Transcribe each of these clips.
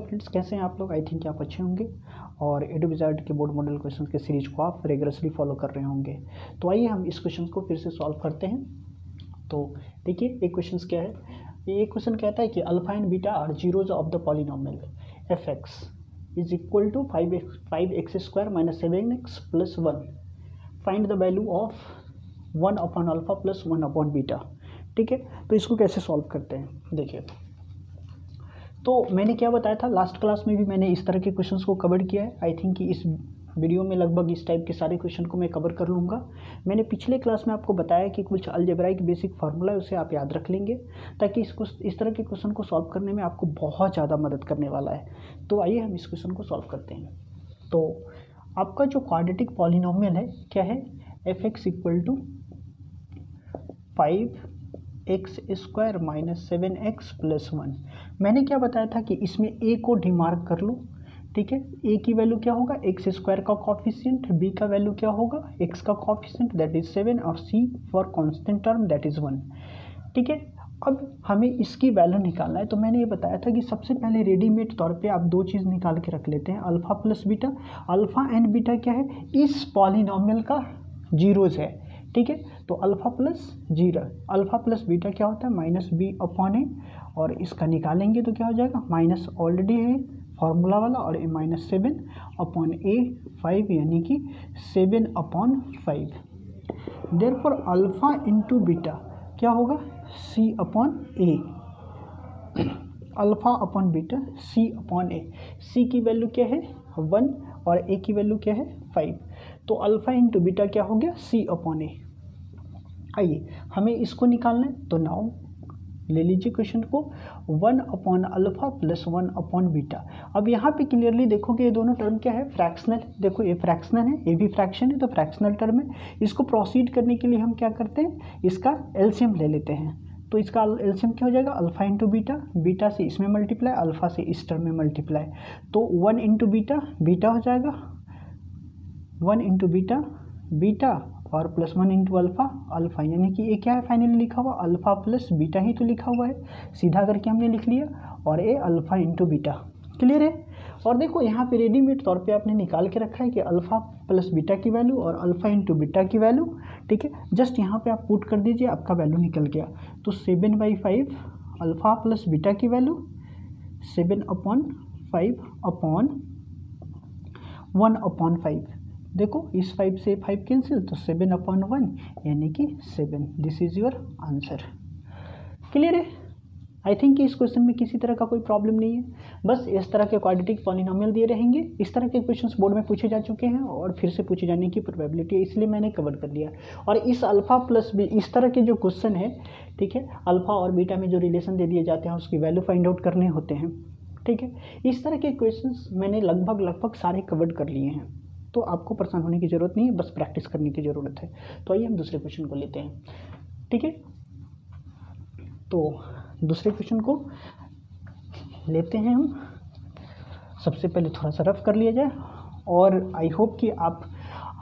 Hello friends, कैसे हैं आप लोग। आई थिंक आप अच्छे होंगे और एडुविज़ार्ड के बोर्ड मॉडल क्वेश्चन के सीरीज को आप रेगुलरली फॉलो कर रहे होंगे। तो आइए हम इस क्वेश्चन को फिर से सॉल्व करते हैं। तो देखिए एक क्वेश्चन क्या है, ये क्वेश्चन कहता है कि alpha and beta are zeros of the polynomial F x is equal to 5x square minus 7x plus 1। Find the value of 1 upon alpha plus 1 upon beta. ठीक है, तो इसको कैसे सॉल्व करते हैं। देखिए, तो मैंने क्या बताया था, लास्ट क्लास में भी मैंने इस तरह के क्वेश्चंस को कवर किया है। आई थिंक कि इस वीडियो में लगभग इस टाइप के सारे क्वेश्चन को मैं कवर कर लूँगा। मैंने पिछले क्लास में आपको बताया कि कुछ अलजेब्राइक बेसिक फार्मूला है, उसे आप याद रख लेंगे ताकि इस तरह के क्वेश्चन को सॉल्व करने में आपको बहुत ज़्यादा मदद करने वाला है। तो आइए हम इस क्वेश्चन को सॉल्व करते हैं। तो आपका जो क्वाड्रेटिक पॉलिनोमियल है क्या है, f x equal to 5x square minus 7x plus 1। मैंने क्या बताया था कि इसमें a को डिमार्क कर लो। ठीक है, a की वैल्यू क्या होगा, एक्स स्क्वायर का कॉफिशिएंट, b का वैल्यू क्या होगा, x का कॉफिशिएंट दैट इज 7 और c for constant term that is 1। ठीक है, अब हमें इसकी वैल्यू निकालना है। तो मैंने ये बताया था कि सबसे पहले रेडीमेड तौर पे आप दो चीज़ निकाल के रख लेते हैं, alpha plus beta. Alpha and beta क्या है, इस पॉलिनोमियल का जीरोज है। ठीक है, तो alpha plus zero, alpha plus beta क्या होता है, माइनस बी अपॉन ए, और इसका निकालेंगे तो क्या हो जाएगा, माइनस ऑलरेडी है फॉर्मूला वाला, और ए माइनस 7 अपॉन ए 5 यानी कि 7 upon 5। Therefore alpha into beta क्या होगा, सी अपॉन ए, अल्फा अपॉन बीटा सी अपॉन ए। सी की वैल्यू क्या है 1 और ए की वैल्यू क्या है 5। तो अल्फा इंटू बीटा क्या हो गया, सी अपॉन ए। आइए हमें इसको निकालना है, तो नाउ ले लीजिए क्वेश्चन को, 1 upon alpha plus 1 upon beta. अब यहाँ पे क्लियरली देखोगे ये दोनों टर्म क्या है, फ्रैक्शनल। देखो ये फ्रैक्शनल है, ये भी फ्रैक्शन है, तो फ्रैक्शनल टर्म है। इसको प्रोसीड करने के लिए हम क्या करते हैं, इसका एलसीएम ले लेते हैं। तो इसका एलसीएम क्या हो जाएगा, अल्फा इंटू बीटा, बीटा से इसमें मल्टीप्लाई, अल्फा से इस टर्म में मल्टीप्लाई। तो 1 इंटू बीटा, बीटा हो जाएगा 1 इंटू बीटा, बीटा और प्लस 1 इंटू अल्फा, अल्फा यानी कि ये क्या है फाइनली लिखा हुआ, अल्फा प्लस बीटा ही तो लिखा हुआ है, सीधा करके हमने लिख लिया, और ये अल्फा इंटू बीटा। क्लियर है। और देखो यहाँ पे रेडीमेड तौर पे आपने निकाल के रखा है कि अल्फा प्लस बीटा की वैल्यू और अल्फा इंटू बीटा की वैल्यू। ठीक है, जस्ट यहाँ पे आप पुट कर दीजिए, आपका वैल्यू निकल गया। तो 7/5 अल्फा प्लस बीटा की वैल्यू 7 अपॉन 5 अपॉन 1 अपॉन 5। देखो इस 5 से 5 कैंसिल, तो 7 अपॉन 1 यानी कि 7। This is your answer. Clear है। आई थिंक कि इस क्वेश्चन में किसी तरह का कोई प्रॉब्लम नहीं है। बस इस तरह के क्वाड्रेटिक पॉलिनोमियल दिए रहेंगे, इस तरह के क्वेश्चंस बोर्ड में पूछे जा चुके हैं और फिर से पूछे जाने की प्रोबेबिलिटी है, इसलिए मैंने कवर कर लिया। और इस अल्फा प्लस बी, इस तरह के जो क्वेश्चन है, ठीक है, अल्फा और बीटा में जो रिलेशन दे दिए जाते हैं उसकी वैल्यू फाइंड आउट करने होते हैं। ठीक है, इस तरह के क्वेश्चंस मैंने लगभग सारे कवर कर लिए हैं, तो आपको परेशान होने की ज़रूरत नहीं है, बस प्रैक्टिस करने की ज़रूरत है। तो आइए हम दूसरे क्वेश्चन को लेते हैं। ठीक है, तो दूसरे क्वेश्चन को लेते हैं हम। सबसे पहले थोड़ा सा रफ कर लिया जाए, और आई होप कि आप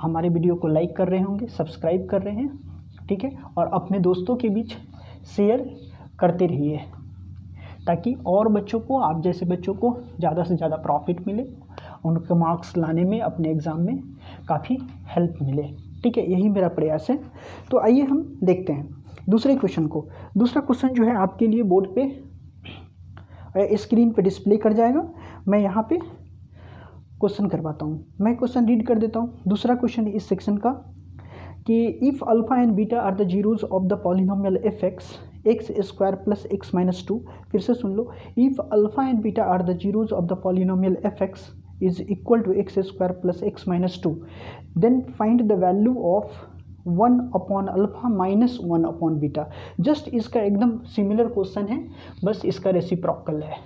हमारे वीडियो को लाइक कर रहे होंगे, सब्सक्राइब कर रहे हैं। ठीक है, और अपने दोस्तों के बीच शेयर करते रहिए ताकि और बच्चों को, आप जैसे बच्चों को ज़्यादा से ज़्यादा प्रॉफिट मिले, उनके मार्क्स लाने में अपने एग्ज़ाम में काफ़ी हेल्प मिले। ठीक है, यही मेरा प्रयास है। तो आइए हम देखते हैं दूसरे क्वेश्चन को। दूसरा क्वेश्चन जो है आपके लिए बोर्ड पे स्क्रीन पे डिस्प्ले कर जाएगा। मैं यहाँ पे क्वेश्चन करवाता हूँ, मैं क्वेश्चन रीड कर देता हूँ। दूसरा क्वेश्चन है इस सेक्शन का कि if alpha and beta are the zeros of the polynomial F X square plus X minus 2। फिर से सुन लो, if alpha and beta are the zeros of the polynomial F X is equal to x square plus x minus 2, then find the value of 1 upon alpha minus 1 upon beta। Just इसका एकदम similar question है, बस इसका reciprocal है।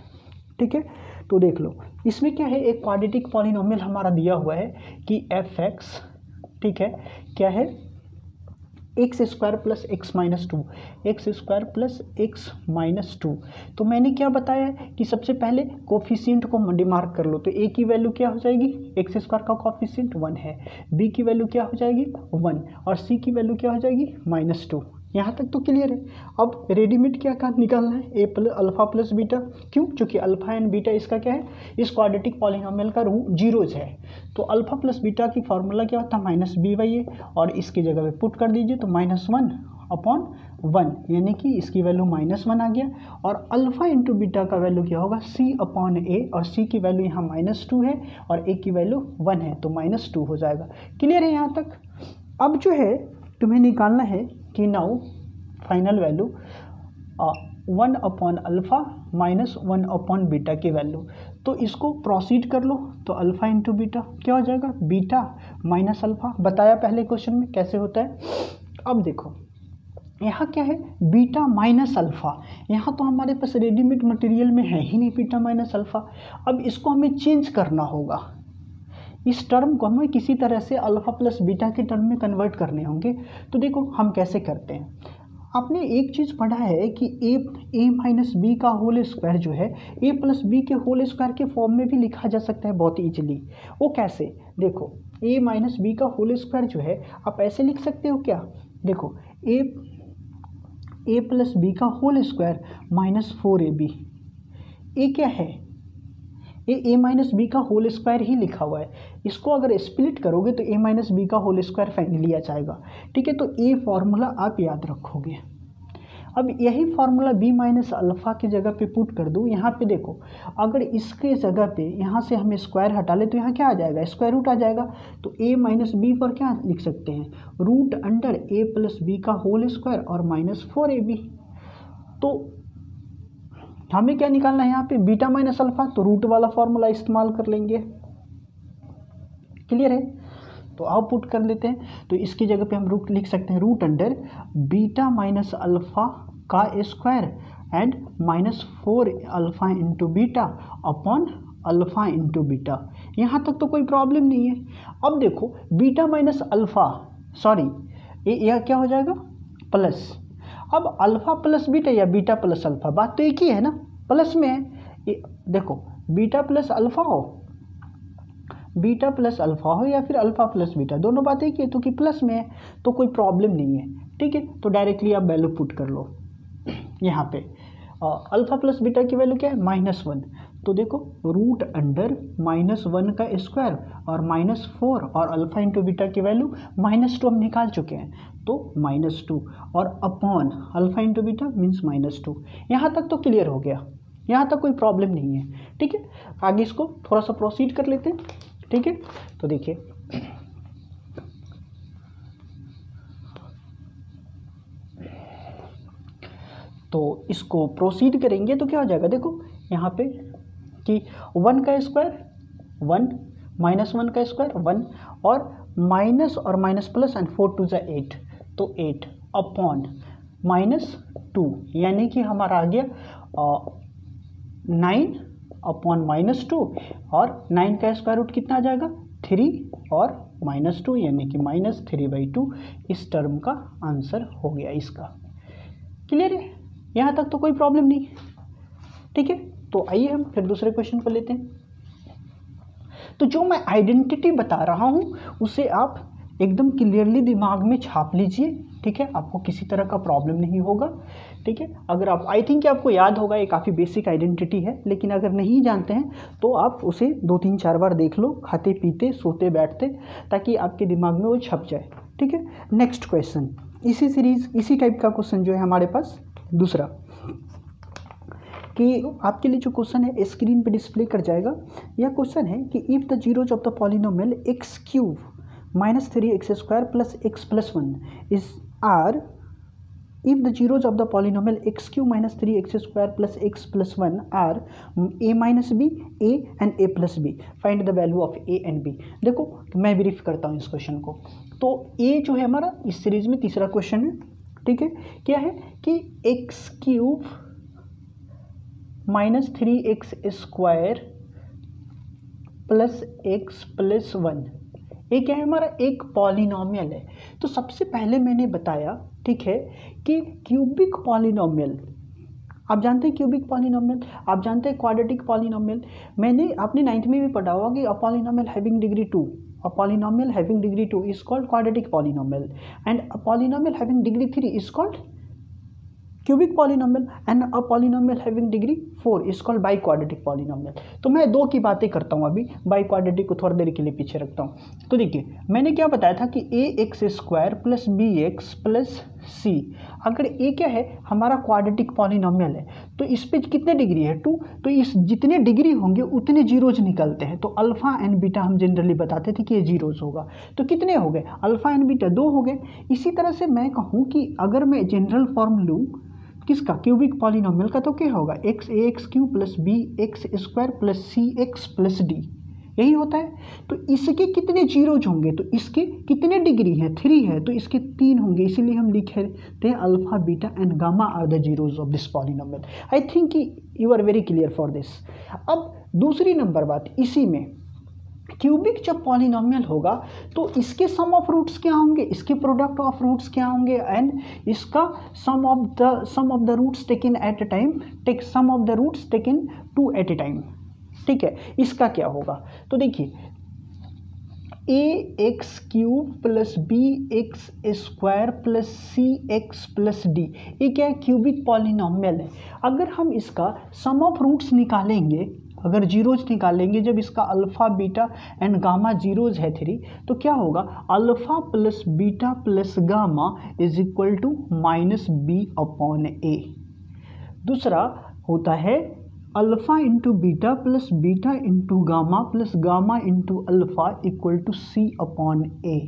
ठीक है, तो देख लो इसमें क्या है, एक क्वाड्रेटिक पॉलिनोमियल हमारा दिया हुआ है कि एफ एक्स, ठीक है, क्या है, x square plus X minus 2, x square plus X minus 2। तो मैंने क्या बताया कि सबसे पहले कोफिशिएंट को डिमार्क कर लो। तो ए की वैल्यू क्या हो जाएगी, एक्स स्क्वायर का कोफिशिएंट 1 है, बी की वैल्यू क्या हो जाएगी 1, और सी की वैल्यू क्या हो जाएगी -2। यहाँ तक तो क्लियर है। अब रेडीमेड क्या का निकालना है, ए प्लस अल्फा प्लस बीटा। क्यों? क्योंकि अल्फा एंड बीटा इसका क्या है, इस क्वाड्रेटिक पॉलिनोमियल का जीरोज है। तो अल्फा प्लस बीटा की फॉर्मूला क्या होता है, माइनस बी बाई ए, और इसकी जगह पे पुट कर दीजिए तो -1/1, यानी कि इसकी वैल्यू -1 आ गया। और अल्फा इंटू बीटा का वैल्यू क्या होगा, c/a, और c की वैल्यू यहाँ -2 है और a की वैल्यू 1 है तो -2 हो जाएगा। क्लियर है यहाँ तक। अब जो है तुम्हें निकालना है कि नाउ फाइनल वैल्यू 1/अल्फा माइनस 1/बीटा की वैल्यू। तो इसको प्रोसीड कर लो, तो अल्फा इंटू बीटा क्या हो जाएगा, बीटा माइनस अल्फा। बताया पहले क्वेश्चन में कैसे होता है। अब देखो यहाँ क्या है, बीटा माइनस अल्फा। यहाँ तो हमारे पास रेडीमेड मटेरियल में है ही नहीं बीटा माइनस अल्फा। अब इसको हमें चेंज करना होगा, इस टर्म को हमें किसी तरह से अल्फा प्लस बीटा के टर्म में कन्वर्ट करने होंगे। तो देखो हम कैसे करते हैं। आपने एक चीज़ पढ़ा है कि ए माइनस बी का होल स्क्वायर जो है ए प्लस बी के होल स्क्वायर के फॉर्म में भी लिखा जा सकता है बहुत ईजिली। वो कैसे, देखो ए माइनस बी का होल स्क्वायर जो है आप ऐसे लिख सकते हो क्या, देखो ए प्लस बी का होल स्क्वायर -4ab। ए क्या है, ए माइनस बी का होल स्क्वायर ही लिखा हुआ है। इसको अगर स्प्लिट करोगे तो ए माइनस बी का होल स्क्वायर फाइनली आ जाएगा। ठीक है, तो ए फॉर्मूला आप याद रखोगे। अब यही फार्मूला बी माइनस अल्फ़ा की जगह पे पुट कर दूँ। यहाँ पे देखो अगर इसके जगह पे यहाँ से हम स्क्वायर हटा ले तो यहाँ क्या आ जाएगा, स्क्वायर रूट आ जाएगा। तो ए माइनस बी पर क्या लिख सकते हैं, रूट अंडर ए प्लस बी का होल स्क्वायर और -4ab। तो हमें क्या निकालना है यहाँ पे, बीटा माइनस अल्फ़ा, तो रूट वाला फॉर्मूला इस्तेमाल कर लेंगे। क्लियर है, तो आप पुट कर लेते हैं। तो इसकी जगह पे हम रूट लिख सकते हैं, root under beta minus alpha का square and -4 alpha into beta upon alpha into beta. यहाँ तक तो कोई प्रॉब्लम नहीं है। अब देखो बीटा माइनस अल्फ़ा, सॉरी यह क्या हो जाएगा, प्लस। अब अल्फ़ा प्लस बीटा या बीटा प्लस अल्फ़ा, बात तो एक ही है ना, प्लस में है। देखो बीटा प्लस अल्फ़ा हो, बीटा प्लस अल्फ़ा हो या फिर अल्फ़ा प्लस बीटा, दोनों बातें एक ही है, तो कि प्लस में है तो कोई प्रॉब्लम नहीं है। ठीक है, तो डायरेक्टली आप वैल्यू पुट कर लो यहाँ पे। अल्फ़ा प्लस बीटा की वैल्यू क्या है, -1। तो देखो रूट अंडर -1 का स्क्वायर और -4 और अल्फ़ा इंटू बीटा की वैल्यू -2 हम निकाल चुके हैं, तो -2 और upon alpha into beta means -2। यहाँ तक तो क्लियर हो गया, यहाँ तक कोई प्रॉब्लम नहीं है। ठीक है, आगे इसको थोड़ा सा प्रोसीड कर लेते हैं। ठीक है, तो देखिए तो इसको प्रोसीड करेंगे तो क्या हो जाएगा, देखो यहाँ पे कि 1 का स्क्वायर 1, -1 का स्क्वायर 1 और माइनस और माइनस प्लस एंड 4 2 = 8, तो 8 अपॉन -2, यानी कि हमारा आ गया 9 अपॉन -2 और 9 का स्क्वायर रूट कितना आ जाएगा, 3 और -2 यानी कि -3/2। इस टर्म का आंसर हो गया इसका। क्लियर है, यहाँ तक तो कोई प्रॉब्लम नहीं। ठीक है, तो आइए हम फिर दूसरे क्वेश्चन पर लेते हैं। तो जो मैं आइडेंटिटी बता रहा हूँ उसे आप एकदम क्लियरली दिमाग में छाप लीजिए। ठीक है, आपको किसी तरह का प्रॉब्लम नहीं होगा। ठीक है, अगर आप, आई थिंक आपको याद होगा, ये काफ़ी बेसिक आइडेंटिटी है, लेकिन अगर नहीं जानते हैं तो आप उसे 2-3-4 बार देख लो, खाते पीते सोते बैठते, ताकि आपके दिमाग में वो छप जाए। ठीक है, नेक्स्ट क्वेश्चन, इसी सीरीज इसी टाइप का क्वेश्चन जो है हमारे पास दूसरा, कि आपके लिए जो क्वेश्चन है स्क्रीन पे डिस्प्ले कर जाएगा। यह क्वेश्चन है कि if the zeros of the polynomial x³ -3x² + x + 1 is are, if the zeros of the polynomial x³ -3x² + x + 1 are a - b, a and a plus b, find the value of a and b। देखो मैं brief करता हूँ इस question को। तो a जो है हमारा इस सीरीज में तीसरा क्वेश्चन है। ठीक है, क्या है कि x³ -3x² + x + 1, ये क्या है हमारा, एक पॉलिनोमियल है। तो सबसे पहले मैंने बताया, ठीक है, कि क्यूबिक पॉलिनोमियल आप जानते हैं क्यूबिक पॉलिनोमियल, आप जानते हैं क्वाड्रेटिक पॉलिनोमियल। मैंने अपने 9th में भी पढ़ा होगा कि a polynomial having degree 2, a polynomial having degree 2 is called quadratic polynomial, and a polynomial having degree 3 is called cubic polynomial, and a polynomial having degree 4 is called biquadratic polynomial। तो मैं दो की बातें करता हूँ, अभी बाइक्वाड्रेटिक को थोड़ी देर के लिए पीछे रखता हूँ। तो देखिए मैंने क्या बताया था कि A X square plus B X plus C, अगर ए क्या है हमारा क्वाड्रेटिक पॉलिनोमियल है तो इस पे कितने डिग्री है 2, तो इस जितने डिग्री होंगे उतने जीरोज निकलते हैं। तो अल्फा एंड बीटा हम जनरली बताते थे कि ये जीरोज होगा, तो कितने हो गए अल्फा एंड बीटा 2 हो गए। इसी तरह से मैं कहूँ कि अगर मैं जनरल फॉर्म लूँ किसका क्यूबिक पॉलिनोमियल का, तो क्या होगा X A X cube plus B X square plus C X plus D, यही होता है। तो इसके कितने जीरोज होंगे, तो इसके कितने डिग्री है 3 है, तो इसके 3 होंगे, इसीलिए हम लिखते हैं alpha beta and gamma are the zeros of this polynomial. I think you are very clear for this. अब दूसरी नंबर बात, इसी में क्यूबिक जब पॉलिनोमियल होगा तो इसके सम ऑफ रूट्स क्या होंगे, इसके प्रोडक्ट ऑफ रूट्स क्या होंगे, एंड इसका sum of the roots taken at a time, take sum of the roots taken 2 at a time. ठीक है, इसका क्या होगा, तो देखिए A X cube plus B X square plus C X plus D, ये क्या है क्यूबिक पॉलिनोमियल है। अगर हम इसका सम ऑफ रूट्स निकालेंगे, अगर जीरोज निकालेंगे, जब इसका alpha beta and gamma zeros है 3, तो क्या होगा alpha plus beta plus gamma is equal to minus B upon A. दूसरा होता है alpha into beta plus beta into gamma plus gamma into alpha equal to C upon A.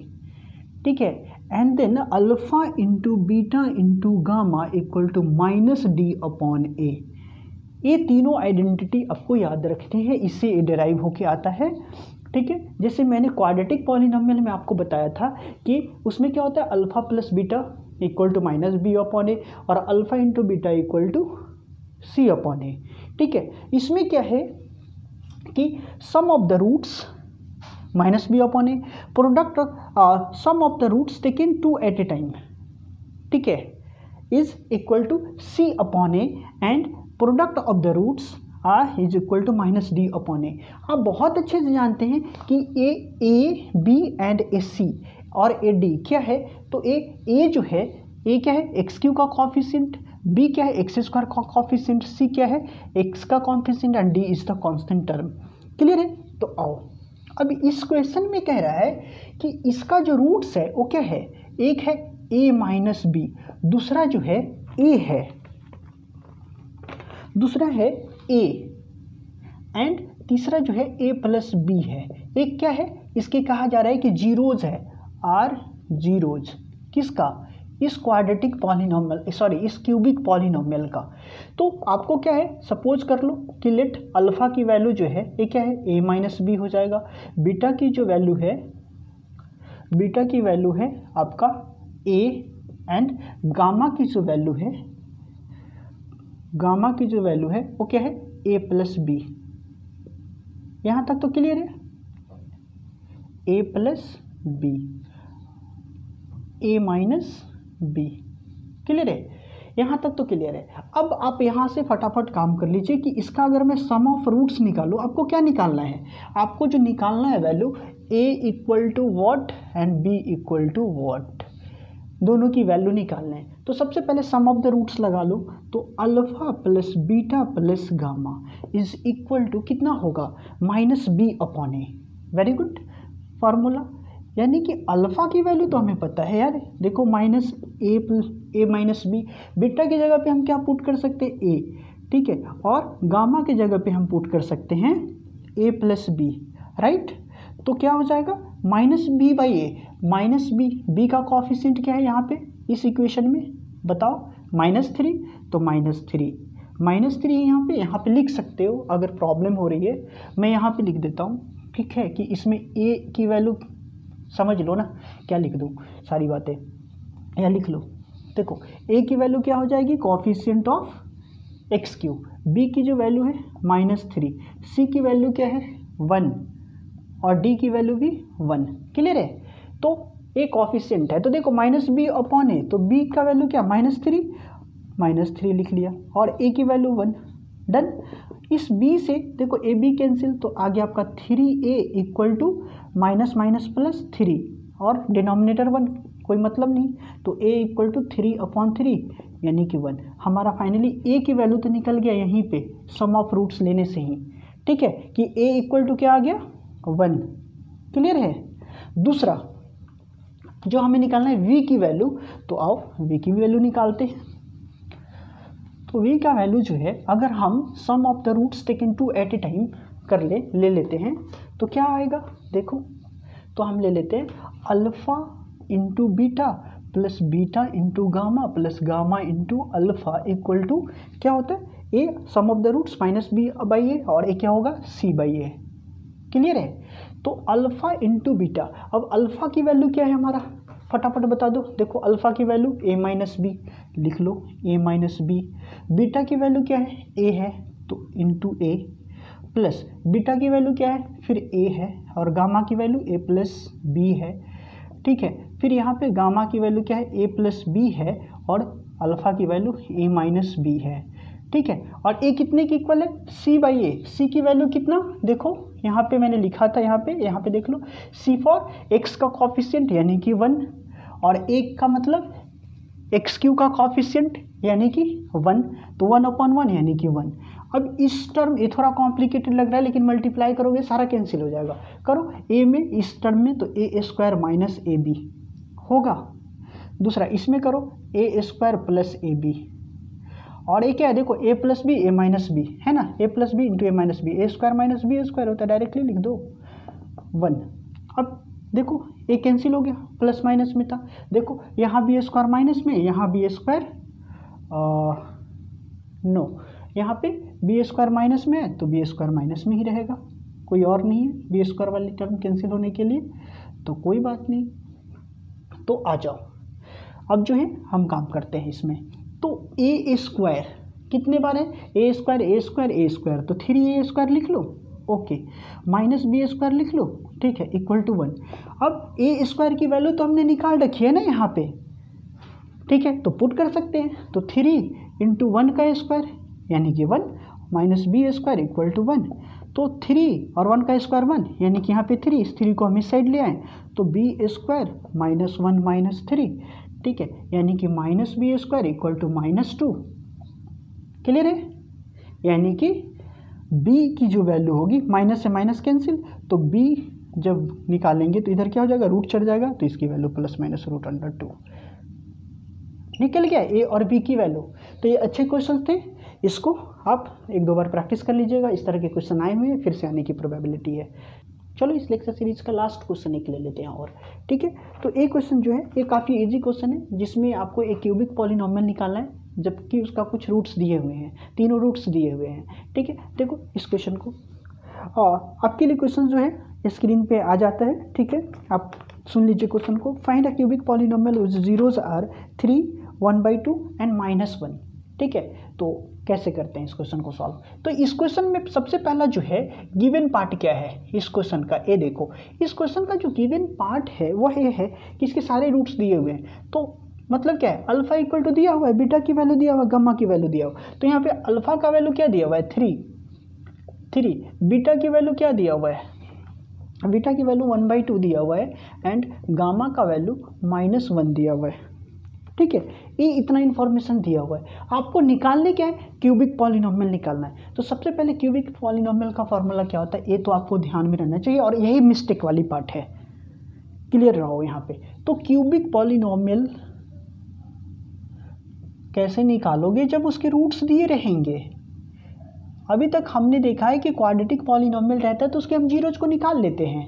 ठीक है, and then alpha into beta into gamma equal to minus D upon A. ये तीनों identity आपको याद रखनी है, इससे ये डिराइव होके आता है। ठीक है, जैसे मैंने क्वाड्रेटिक पॉलिनोमियल में आपको बताया था कि उसमें क्या होता है alpha plus beta equal to minus B upon A और alpha into beta equal to C upon A. ठीक है, इसमें क्या है कि sum of the roots minus B upon A, product sum of the roots taken 2 at a time, ठीक है, is equal to C upon A, and product of the roots are is equal to minus D upon A. आप बहुत अच्छे से जानते हैं कि A B and ए सी और ए डी क्या है, तो ए जो है ए क्या है एक्स क्यू का कॉफिशिएंट, बी क्या है एक्स स्क्वायर का कॉफिशिएंट, सी क्या है एक्स का coefficient and D is the constant term. Clear है, तो आओ अब इस क्वेश्चन में कह रहा है कि इसका जो रूट्स है वो क्या है, एक है ए माइनस बी, दूसरा जो है ए है, दूसरा है ए, एंड तीसरा जो है ए प्लस बी है। एक क्या है इसके कहा जा रहा है कि जीरोज है, आर जीरोज किसका, इस क्वाड्रेटिक पॉलिनोमियल सॉरी इस क्यूबिक पॉलिनोमियल का। तो आपको क्या है सपोज कर लो कि लेट अल्फ़ा की वैल्यू जो है ये क्या है ए माइनस बी हो जाएगा, बीटा की जो वैल्यू है आपका ए, एंड गामा की जो वैल्यू है वो क्या है ए प्लस बी। यहाँ तक तो क्लियर है, ए प्लस बी, ए माइनस बी, क्लियर है, यहाँ तक तो क्लियर है। अब आप यहाँ से फटाफट काम कर लीजिए कि इसका अगर मैं सम ऑफ रूट्स निकालूँ, आपको क्या निकालना है, आपको जो निकालना है value a equal to what and b equal to what, दोनों की वैल्यू निकालना है। तो सबसे पहले सम ऑफ द रूट्स लगा लो, तो alpha plus beta plus gamma is equal to कितना होगा minus B upon a. Very good formula, यानी कि अल्फ़ा की वैल्यू तो हमें पता है यार, देखो माइनस ए माइनस बी, बीटा की जगह पे हम क्या पुट कर सकते हैं ए, ठीक है, और गामा की जगह पे हम पुट कर सकते हैं ए प्लस बी, राइट। तो क्या हो जाएगा minus B by a, minus b का कॉफिशिएंट क्या है यहाँ पे इस इक्वेशन में बताओ, -3, तो -3 यहाँ पे लिख सकते हो अगर प्रॉब्लम हो रही है, मैं यहाँ पे लिख देता हूँ, ठीक है, कि इसमें ए की वैल्यू समझ लो ना, क्या लिख दूँ सारी बातें यहाँ लिख लो। देखो ए की वैल्यू क्या हो जाएगी coefficient of x cube, b की जो वैल्यू है -3, सी की वैल्यू क्या है 1 और डी की वैल्यू भी 1। क्लियर है, तो ए कॉफिशिएंट है, तो देखो माइनस बी अपॉन ए, तो बी का वैल्यू क्या -3 -3 लिख लिया और a की वैल्यू 1, डन। इस b से देखो a b कैंसिल, तो आगे आपका 3a इक्वल टू --+3 और डिनोमिनेटर 1, कोई मतलब नहीं, तो a इक्वल टू 3/3 यानी कि 1। हमारा फाइनली a की वैल्यू तो निकल गया यहीं पे सम ऑफ रूट्स लेने से ही, ठीक है, कि a इक्वल टू क्या आ गया 1। क्लियर है। दूसरा जो हमें निकालना है v की वैल्यू, तो आओ v की वैल्यू निकालते हैं। तो v का वैल्यू जो है, अगर हम sum of the roots taken two at a time कर ले लेते हैं तो क्या आएगा, देखो तो हम ले लेते हैं alpha into beta plus beta into gamma plus gamma into alpha equal to क्या होता है a sum of the roots minus B by A और ए क्या होगा सी बाई ए। क्लियर है। तो अल्फ़ा इंटू बीटा, अब अल्फ़ा की वैल्यू क्या है हमारा, फटाफट बता दो। देखो अल्फ़ा की वैल्यू ए माइनस बी, लिख लो ए माइनस बी। बीटा की वैल्यू क्या है ए है, तो इंटू ए प्लस बीटा की वैल्यू क्या है फिर ए है और गामा की वैल्यू ए प्लस बी है, ठीक है। फिर यहाँ पे गामा की वैल्यू क्या है ए प्लस बी है और अल्फ़ा की वैल्यू ए माइनस बी है, ठीक है। और ए कितने की इक्वल है सी बाई ए। सी की वैल्यू कितना, देखो यहाँ पे मैंने लिखा था, यहाँ पे देख लो, सी फॉर एक्स का कॉफिशिएंट यानी कि 1 और एक का मतलब एक्स क्यू का कॉफिशिएंट यानी कि 1, तो 1/1 यानी कि 1। अब इस टर्म ये थोड़ा कॉम्प्लिकेटेड लग रहा है लेकिन मल्टीप्लाई करोगे सारा कैंसिल हो जाएगा। करो ए में इस टर्म में तो ए स्क्वायर माइनस ए बी होगा। दूसरा इसमें करो ए स्क्वायर प्लस ए बी और ये क्या है देखो ए प्लस बी ए माइनस बी है ना, ए प्लस बी इंटू ए माइनस बी, ए स्क्वायर माइनस बी स्क्वायर होता है, डायरेक्टली लिख दो 1। अब देखो ए कैंसिल हो गया, प्लस माइनस में था, देखो यहाँ बी स्क्वायर माइनस में, यहाँ बी स्क्वायर नो, यहाँ पे बी स्क्वायर माइनस में है तो बी स्क्वायर माइनस में ही रहेगा, कोई और नहीं है बी स्क्वायर वाली टर्म कैंसिल होने के लिए, तो कोई बात नहीं। तो आ जाओ अब जो है हम काम करते हैं इसमें। तो ए स्क्वायर कितने बार है ए स्क्वायर ए स्क्वायर ए स्क्वायर, तो 3a स्क्वायर लिख लो, ओके, माइनस बी स्क्वायर लिख लो, ठीक है, इक्वल टू 1। अब ए स्क्वायर की वैल्यू तो हमने निकाल रखी है ना यहाँ पे, ठीक है, तो पुट कर सकते हैं, तो 3 इंटू 1 का स्क्वायर यानी कि 1 minus b square equal to 1, तो 3 और 1 का स्क्वायर 1 यानी कि यहाँ पे 3, इस 3 को हम इस साइड ले आए तो बी स्क्वायर माइनस 1 माइनस 3, ठीक है, यानी कि minus b square equal to -2। Clear है। यानी कि b की जो वैल्यू होगी माइनस से माइनस कैंसिल, तो b जब निकालेंगे तो इधर क्या हो जाएगा रूट चढ़ जाएगा, तो इसकी वैल्यू प्लस माइनस √2 निकल गया a और b की वैल्यू। तो ये अच्छे क्वेश्चन थे, इसको आप 1-2 बार प्रैक्टिस कर लीजिएगा। इस तरह के क्वेश्चन आए हुए हैं फिर से आने की प्रोबेबिलिटी है। चलो इस लेक्चर सीरीज का लास्ट क्वेश्चन एक ले लेते हैं और, ठीक है। तो एक क्वेश्चन जो है ये काफ़ी इजी क्वेश्चन है जिसमें आपको एक क्यूबिक पॉलिनोमियल निकालना है जबकि उसका कुछ रूट्स दिए हुए हैं, तीनों रूट्स दिए हुए हैं, ठीक है। देखो इस क्वेश्चन को आपके लिए क्वेश्चन जो है स्क्रीन पे आ जाता है, ठीक है, आप सुन लीजिए क्वेश्चन को। Find a cubic polynomial which zeros are 3, 1/2 and -1, ठीक है। तो कैसे करते हैं इस क्वेश्चन को सॉल्व। तो इस क्वेश्चन में सबसे पहला जो है गिवन पार्ट क्या है इस क्वेश्चन का, ये देखो इस क्वेश्चन का जो गिवन पार्ट है वह ये है कि इसके सारे रूट्स दिए हुए हैं। तो मतलब क्या है अल्फा इक्वल टू दिया हुआ है, बीटा की वैल्यू दिया हुआ है, गामा की वैल्यू दिया हुआ है। तो यहाँ पे अल्फा का वैल्यू क्या दिया हुआ है 3, बीटा की वैल्यू क्या दिया हुआ है, बीटा की वैल्यू 1/2 दिया हुआ है एंड गामा का वैल्यू -1 दिया हुआ है, ठीक है। ये इतना इन्फॉर्मेशन दिया हुआ है, आपको निकालने क्या है क्यूबिक पॉलिनोमियल निकालना है। तो सबसे पहले क्यूबिक पॉलिनोमियल का फॉर्मूला क्या होता है ये तो आपको ध्यान में रहना चाहिए और यही मिस्टेक वाली पार्ट है, क्लियर रहो यहाँ पे। तो क्यूबिक पॉलिनोमियल कैसे निकालोगे जब उसके रूट्स दिए रहेंगे। अभी तक हमने देखा है कि क्वाड्रेटिक पॉलिनोमियल रहता है तो उसके हम जीरोज को निकाल लेते हैं,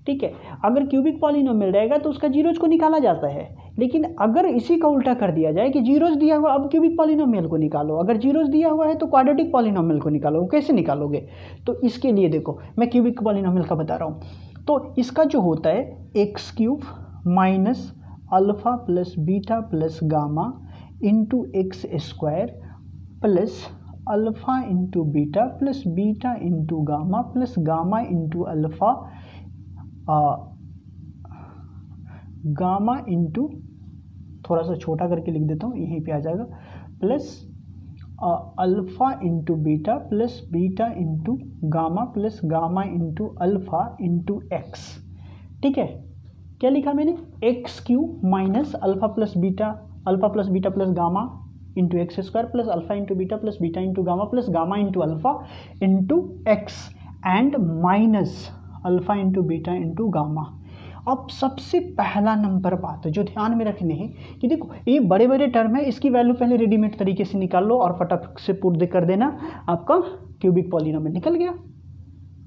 ठीक है। अगर क्यूबिक पॉलिनोमियल रहेगा तो उसका जीरोज को निकाला जाता है, लेकिन अगर इसी का उल्टा कर दिया जाए कि जीरोज दिया हुआ अब क्यूबिक पॉलिनोमियल को निकालो, अगर जीरोज दिया हुआ है तो क्वाड्रेटिक पॉलिनोमियल को निकालो, कैसे निकालोगे। तो इसके लिए देखो मैं क्यूबिक पॉलिनोमियल का बता रहा हूँ। तो इसका जो होता है x³ minus alpha plus beta plus gamma into x² plus alpha into beta plus beta into gamma plus gamma into alpha gamma into, थोड़ा सा छोटा करके लिख देता हूँ यहीं पे आ जाएगा, plus alpha into beta plus beta into gamma plus gamma into alpha into x. ठीक है, क्या लिखा मैंने, x cube minus alpha plus beta plus gamma into x square plus alpha into beta plus beta into gamma into alpha into x and minus alpha into beta into gamma. अब सबसे पहला number बात जो ध्यान में रखने है कि देखो ये बड़े बड़े टर्म है, इसकी वैल्यू पहले रेडीमेड तरीके से निकाल लो और फटाफट से पुट कर देना, आपका क्यूबिक पॉलिनोमियल निकल गया,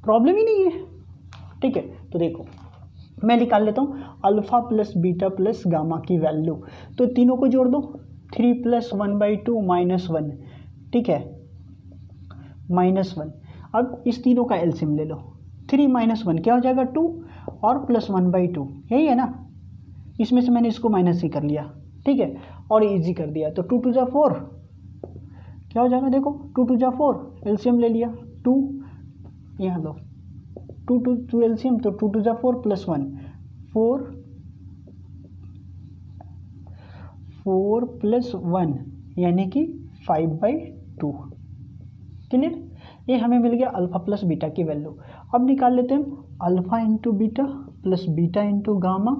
प्रॉब्लम ही नहीं है। ठीक है, तो देखो मैं निकाल लेता हूँ alpha plus beta plus gamma की वैल्यू, तो तीनों को जोड़ दो, 3 + 1/2 -1। ठीक है, -1। अब इस तीनों का एलसीएम ले लो, 3 - 1 क्या हो जाएगा 2 और +1/2, यही है ना, इसमें से मैंने इसको माइनस ही कर लिया। ठीक है, और इजी कर दिया, तो 2 × 2 = 4 क्या हो जाएगा, देखो 2 × 2 = 4 एलसीएम ले लिया, 2 यहाँ लो, 2 × 2 एलसीएम, तो 2 × 2 = 4 + 1 4 + 1 यानी कि 5/2। क्लियर, ये हमें मिल गया अल्फ़ा प्लस बीटा की वैल्यू। अब निकाल लेते हैं alpha into beta plus beta into gamma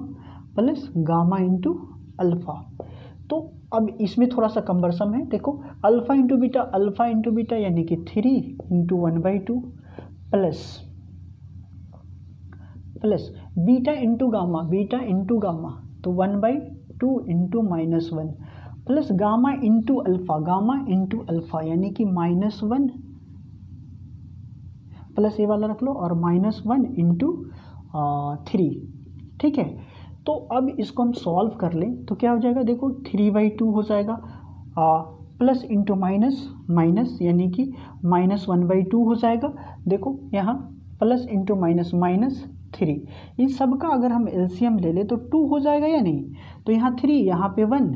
plus gamma into alpha. तो अब इसमें थोड़ा सा कम्बरसम है, देखो अल्फ़ा इंटू बीटा यानी कि 3 × 1/2 प्लस बीटा इंटू गामा तो 1/2 into -1 plus gamma into alpha यानी कि -1 प्लस ये वाला रख लो और -1 इंटू 3। ठीक है, तो अब इसको हम सॉल्व कर लें तो क्या हो जाएगा, देखो 3/2 हो जाएगा, प्लस इंटू माइनस यानी कि -1/2 हो जाएगा। देखो यहाँ प्लस इंटू माइनस 3, इन सब का अगर हम एलसीएम ले ले तो 2 हो जाएगा या नहीं, तो यहाँ 3 यहाँ पे 1,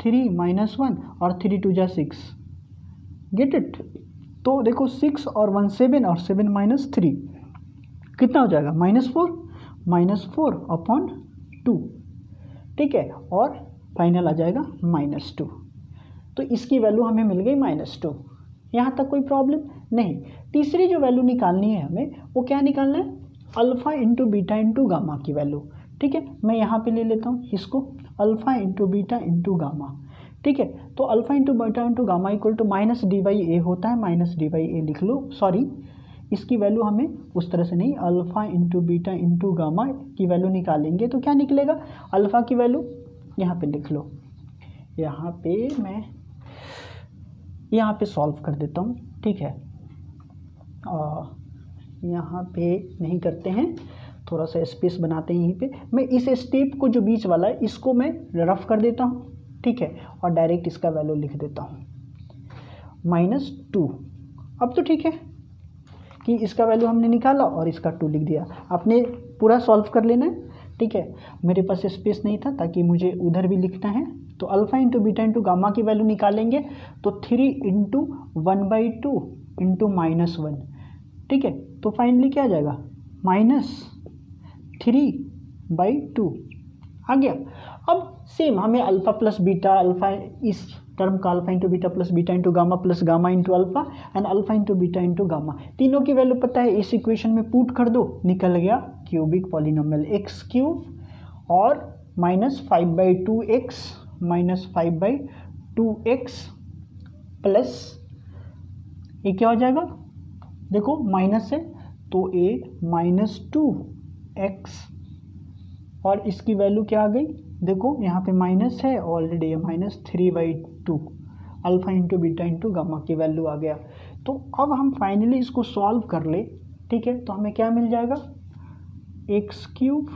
3 - 1 और 3 × 2 = 6, गेट इट। तो देखो 6 और 1 7 और 7 - 3 कितना हो जाएगा, -4/2। ठीक है, और फाइनल आ जाएगा -2। तो इसकी वैल्यू हमें मिल गई -2। यहाँ तक कोई प्रॉब्लम नहीं। तीसरी जो वैल्यू निकालनी है हमें, वो क्या निकालना है, alpha into beta into gamma की वैल्यू। ठीक है, मैं यहाँ पे ले लेता हूँ इसको, alpha into beta into gamma. ठीक है, तो alpha into beta into gamma equal to -d/a होता है, -d/a लिख लो, सॉरी इसकी वैल्यू हमें उस तरह से नहीं, alpha into beta into gamma की वैल्यू निकालेंगे तो क्या निकलेगा, अल्फ़ा की वैल्यू यहाँ पे लिख लो, यहाँ पे मैं यहाँ पे सॉल्व कर देता हूँ। ठीक है, यहाँ पे नहीं करते हैं, थोड़ा सा स्पेस बनाते हैं यहीं पे। मैं इस स्टेप को जो बीच वाला है इसको मैं रफ कर देता हूँ। ठीक है, और डायरेक्ट इसका वैल्यू लिख देता हूँ -2। अब तो ठीक है कि इसका वैल्यू हमने निकाला और इसका 2 लिख दिया, आपने पूरा सॉल्व कर लेना है। ठीक है, मेरे पास स्पेस नहीं था ताकि मुझे उधर भी लिखना है, तो alpha into beta into gamma की वैल्यू निकालेंगे तो 3 × 1/2 इंटू -1। ठीक है, तो फाइनली क्या आ जाएगा, -3/2 आ गया। अब सेम हमें अल्फ़ा प्लस बीटा, अल्फ़ा इस टर्म का alpha into beta plus beta into gamma plus gamma into alpha and alpha into beta into gamma, तीनों की वैल्यू पता है, इस इक्वेशन में पुट कर दो, निकल गया क्यूबिक पॉलिनोमियल x³ और -5/2x प्लस ये क्या हो जाएगा, देखो माइनस है तो a -2x और इसकी वैल्यू क्या आ गई, देखो यहाँ पे माइनस है already, -3/2 alpha into beta into gamma की वैल्यू आ गया। तो अब हम फाइनली इसको सॉल्व कर ले। ठीक है, तो हमें क्या मिल जाएगा, x³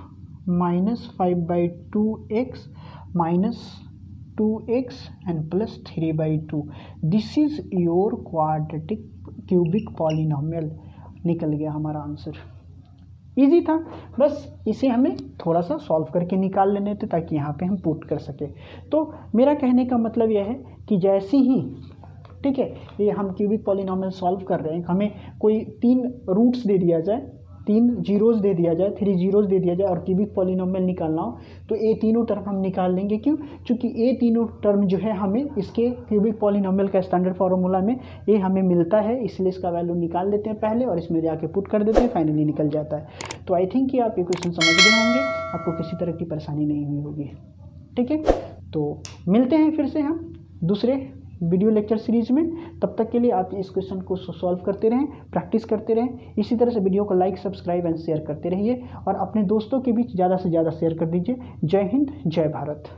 -5/2x -2x and plus 3/2। This is your quadratic cubic polynomial. निकल गया हमारा आंसर, इजी था, बस इसे हमें थोड़ा सा सॉल्व करके निकाल लेने थे ताकि यहाँ पे हम पुट कर सके। तो मेरा कहने का मतलब यह है कि जैसे ही, ठीक है, ये हम क्यूबिक पॉलिनोमियल सॉल्व कर रहे हैं, हमें कोई 3 रूट्स दे दिया जाए, 3 जीरोज़ दे दिया जाए, 3 जीरोज़ दे दिया जाए और क्यूबिक पॉलिनोमियल निकालना हो तो ये तीनों टर्म हम निकाल लेंगे। क्यों? क्योंकि ये तीनों टर्म जो है हमें इसके क्यूबिक पॉलिनोमियल का स्टैंडर्ड फार्मूला में ये हमें मिलता है, इसलिए इसका वैल्यू निकाल देते हैं पहले और इसमें जाके पुट कर देते हैं, फाइनली निकल जाता है। तो आई थिंक कि आप ये क्वेश्चन समझ गए होंगे, आपको किसी तरह की परेशानी नहीं हुई होगी। ठीक है, तो मिलते हैं फिर से हम दूसरे वीडियो लेक्चर सीरीज में। तब तक के लिए आप इस क्वेश्चन को सॉल्व करते रहें, प्रैक्टिस करते रहें। इसी तरह से वीडियो को लाइक, सब्सक्राइब एंड शेयर करते रहिए और अपने दोस्तों के बीच ज़्यादा से ज़्यादा शेयर कर दीजिए। जय हिंद, जय भारत।